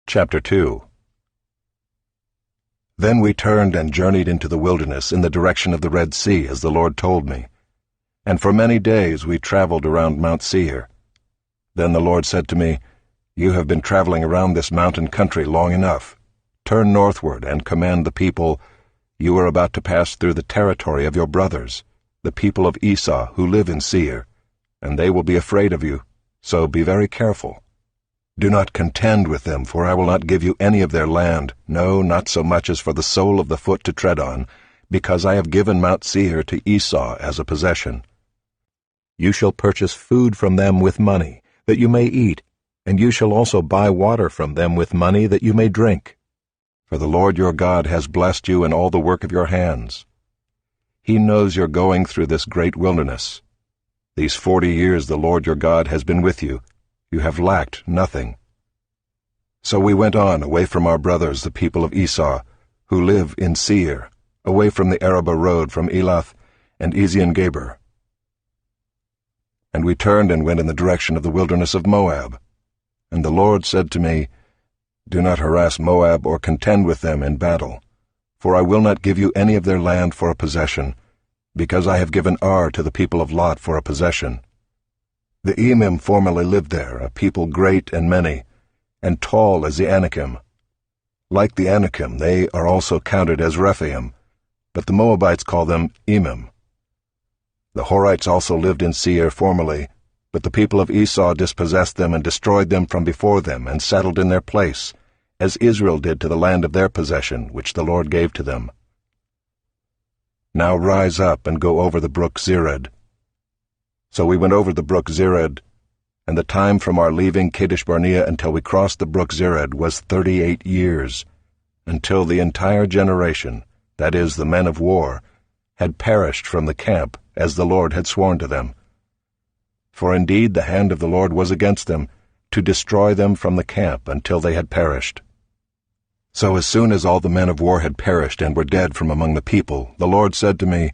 Chapter 2. Then we turned and journeyed into the wilderness in the direction of the Red Sea, as the Lord told me. And for many days we traveled around Mount Seir. Then the Lord said to me, "You have been traveling around this mountain country long enough. Turn northward and command the people, 'You are about to pass through the territory of your brothers, the people of Esau who live in Seir, and they will be afraid of you, so be very careful. Do not contend with them, for I will not give you any of their land, no, not so much as for the sole of the foot to tread on, because I have given Mount Seir to Esau as a possession. You shall purchase food from them with money, that you may eat, and you shall also buy water from them with money, that you may drink. For the Lord your God has blessed you in all the work of your hands. He knows you're going through this great wilderness. These 40 years the Lord your God has been with you. You have lacked nothing.' So we went on away from our brothers, the people of Esau, who live in Seir, away from the Arabah road from Elath and Ezion-Geber. And we turned and went in the direction of the wilderness of Moab. And the Lord said to me, 'Do not harass Moab or contend with them in battle, for I will not give you any of their land for a possession, because I have given Ar to the people of Lot for a possession. The Emim formerly lived there, a people great and many, and tall as the Anakim. Like the Anakim, they are also counted as Rephaim, but the Moabites call them Emim. The Horites also lived in Seir formerly, but the people of Esau dispossessed them and destroyed them from before them and settled in their place, as Israel did to the land of their possession, which the Lord gave to them. Now rise up and go over the brook Zered.' So we went over the brook Zered, and the time from our leaving Kadesh-barnea until we crossed the brook Zered was 38 years, until the entire generation, that is, the men of war, had perished from the camp, as the Lord had sworn to them. For indeed the hand of the Lord was against them, to destroy them from the camp until they had perished. So as soon as all the men of war had perished and were dead from among the people, the Lord said to me,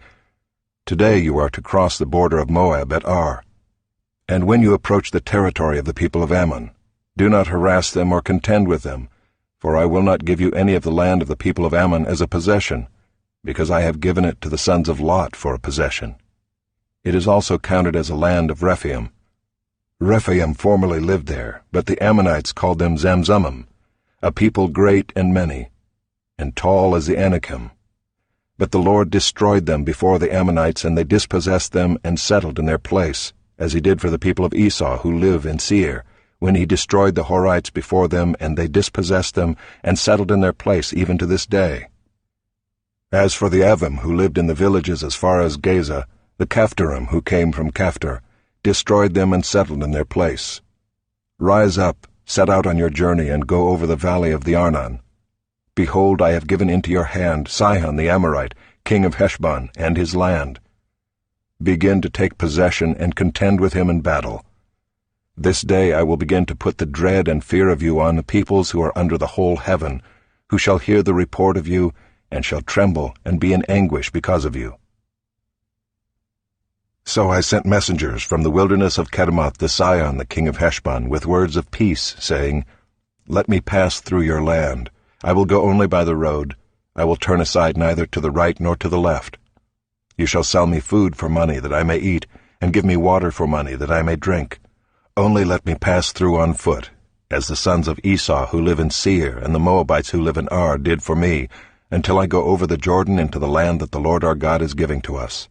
'Today you are to cross the border of Moab at Ar. And when you approach the territory of the people of Ammon, do not harass them or contend with them, for I will not give you any of the land of the people of Ammon as a possession, because I have given it to the sons of Lot for a possession. It is also counted as a land of Rephaim. Rephaim formerly lived there, but the Ammonites called them Zamzummim, a people great and many, and tall as the Anakim. But the Lord destroyed them before the Ammonites, and they dispossessed them and settled in their place, as he did for the people of Esau who live in Seir, when he destroyed the Horites before them, and they dispossessed them and settled in their place even to this day. As for the Avim who lived in the villages as far as Gaza, the Caphtorim who came from Caphtor destroyed them and settled in their place. Rise up, set out on your journey, and go over the valley of the Arnon. Behold, I have given into your hand Sihon the Amorite, king of Heshbon, and his land. Begin to take possession and contend with him in battle. This day I will begin to put the dread and fear of you on the peoples who are under the whole heaven, who shall hear the report of you, and shall tremble and be in anguish because of you.' So I sent messengers from the wilderness of Kedemoth to Sihon the king of Heshbon with words of peace, saying, 'Let me pass through your land. I will go only by the road. I will turn aside neither to the right nor to the left. You shall sell me food for money that I may eat, and give me water for money that I may drink. Only let me pass through on foot, as the sons of Esau who live in Seir and the Moabites who live in Ar did for me, until I go over the Jordan into the land that the Lord our God is giving to us.'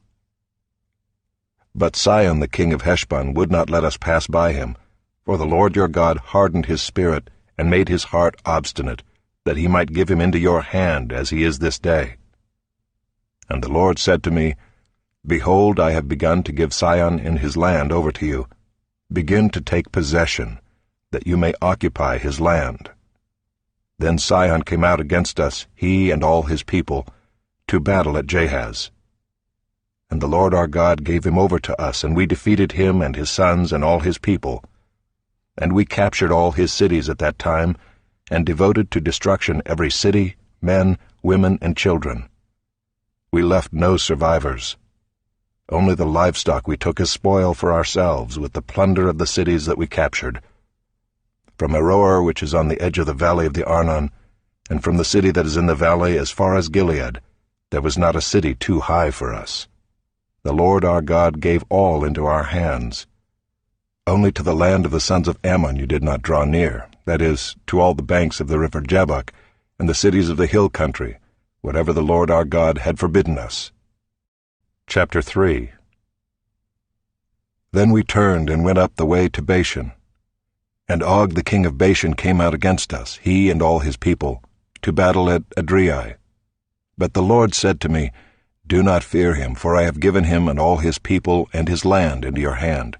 But Sihon the king of Heshbon would not let us pass by him, for the Lord your God hardened his spirit and made his heart obstinate, that he might give him into your hand as he is this day. And the Lord said to me, 'Behold, I have begun to give Sihon and his land over to you. Begin to take possession, that you may occupy his land.' Then Sihon came out against us, he and all his people, to battle at Jahaz. And the Lord our God gave him over to us, and we defeated him and his sons and all his people. And we captured all his cities at that time, and devoted to destruction every city, men, women, and children. We left no survivors. Only the livestock we took as spoil for ourselves, with the plunder of the cities that we captured. from Aroer, which is on the edge of the valley of the Arnon, and from the city that is in the valley as far as Gilead, there was not a city too high for us. The Lord our God gave all into our hands. Only to the land of the sons of Ammon you did not draw near, that is, to all the banks of the river Jabbok, and the cities of the hill country, whatever the Lord our God had forbidden us. Chapter 3. Then we turned and went up the way to Bashan. And Og the king of Bashan came out against us, he and all his people, to battle at Adrei. But the Lord said to me, Do not fear him, for I have given him and all his people and his land into your hand.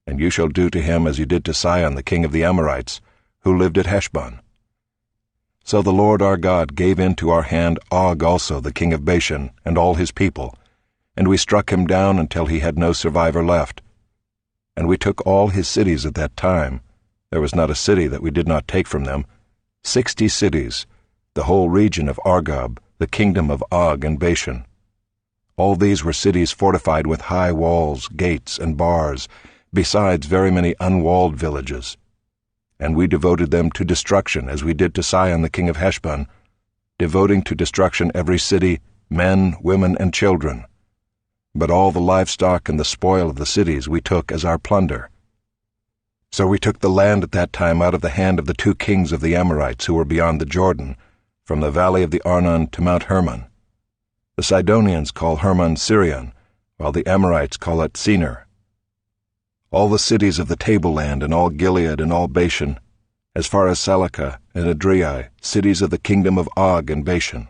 And you shall do to him as you did to Sihon the king of the Amorites, who lived at Heshbon. So the Lord our God gave into our hand Og also the king of Bashan and all his people, and we struck him down until he had no survivor left. And we took all his cities at that time. There was not a city that we did not take from them. 60 cities, the whole region of Argob, the kingdom of Og and Bashan. All these were cities fortified with high walls, gates, and bars, besides very many unwalled villages. And we devoted them to destruction, as we did to Sihon the king of Heshbon, devoting to destruction every city, men, women, and children. But all the livestock and the spoil of the cities we took as our plunder. So we took the land at that time out of the hand of the 2 kings of the Amorites who were beyond the Jordan, from the valley of the Arnon to Mount Hermon. The Sidonians call Hermon Sirion, while the Amorites call it Senir. All the cities of the tableland and all Gilead and all Bashan, as far as Salecah and Adrei, cities of the kingdom of Og and Bashan.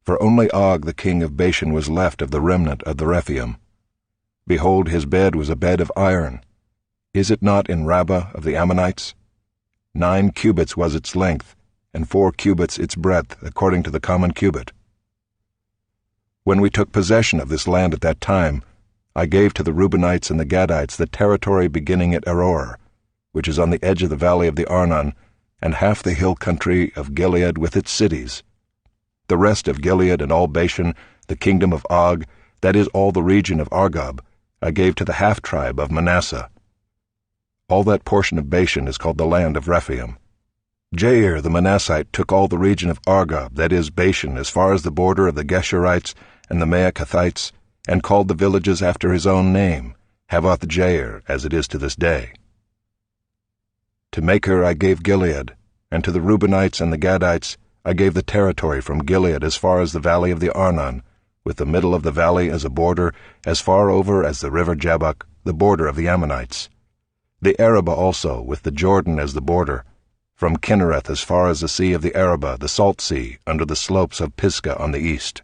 For only Og the king of Bashan was left of the remnant of the Rephaim. Behold, his bed was a bed of iron. Is it not in Rabbah of the Ammonites? 9 cubits was its length, and 4 cubits its breadth, according to the common cubit. When we took possession of this land at that time, I gave to the Reubenites and the Gadites the territory beginning at Aroer, which is on the edge of the valley of the Arnon, and half the hill country of Gilead with its cities. The rest of Gilead and all Bashan, the kingdom of Og, that is all the region of Argob, I gave to the half-tribe of Manasseh. All that portion of Bashan is called the land of Rephaim. Jair the Manassite took all the region of Argob, that is Bashan, as far as the border of the Geshurites and the Maacathites, and called the villages after his own name, Havoth Jair, as it is to this day. To Machir I gave Gilead, and to the Reubenites and the Gadites I gave the territory from Gilead as far as the valley of the Arnon, with the middle of the valley as a border, as far over as the river Jabbok, the border of the Ammonites. The Arabah also, with the Jordan as the border, from Kinnereth as far as the sea of the Arabah, the salt sea, under the slopes of Pisgah on the east.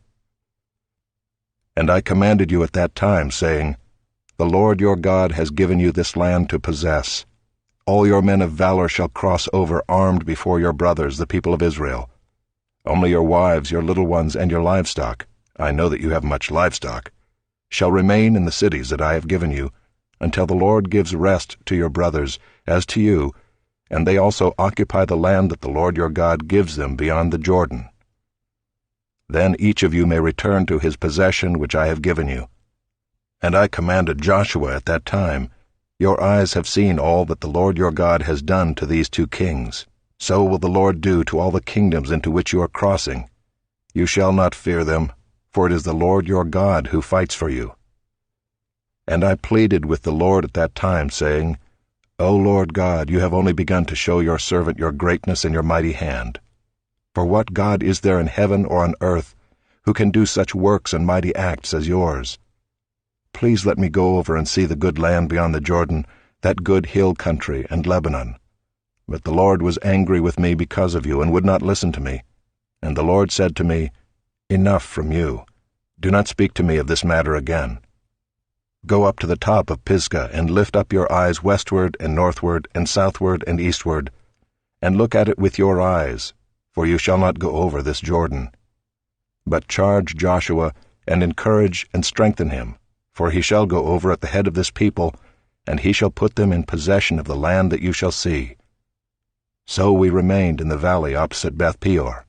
And I commanded you at that time, saying, The Lord your God has given you this land to possess. All your men of valor shall cross over armed before your brothers, the people of Israel. Only your wives, your little ones, and your livestock, I know that you have much livestock, shall remain in the cities that I have given you, until the Lord gives rest to your brothers, as to you, and they also occupy the land that the Lord your God gives them beyond the Jordan. Then each of you may return to his possession which I have given you. And I commanded Joshua at that time, Your eyes have seen all that the Lord your God has done to these 2 kings. So will the Lord do to all the kingdoms into which you are crossing. You shall not fear them, for it is the Lord your God who fights for you. And I pleaded with the Lord at that time, saying, O Lord God, you have only begun to show your servant your greatness and your mighty hand. For what God is there in heaven or on earth who can do such works and mighty acts as yours? Please let me go over and see the good land beyond the Jordan, that good hill country and Lebanon. But the Lord was angry with me because of you and would not listen to me. And the Lord said to me, Enough from you. Do not speak to me of this matter again. Go up to the top of Pisgah and lift up your eyes westward and northward and southward and eastward, and look at it with your eyes, for you shall not go over this Jordan. But charge Joshua, and encourage and strengthen him, for he shall go over at the head of this people, and he shall put them in possession of the land that you shall see. So we remained in the valley opposite Beth Peor.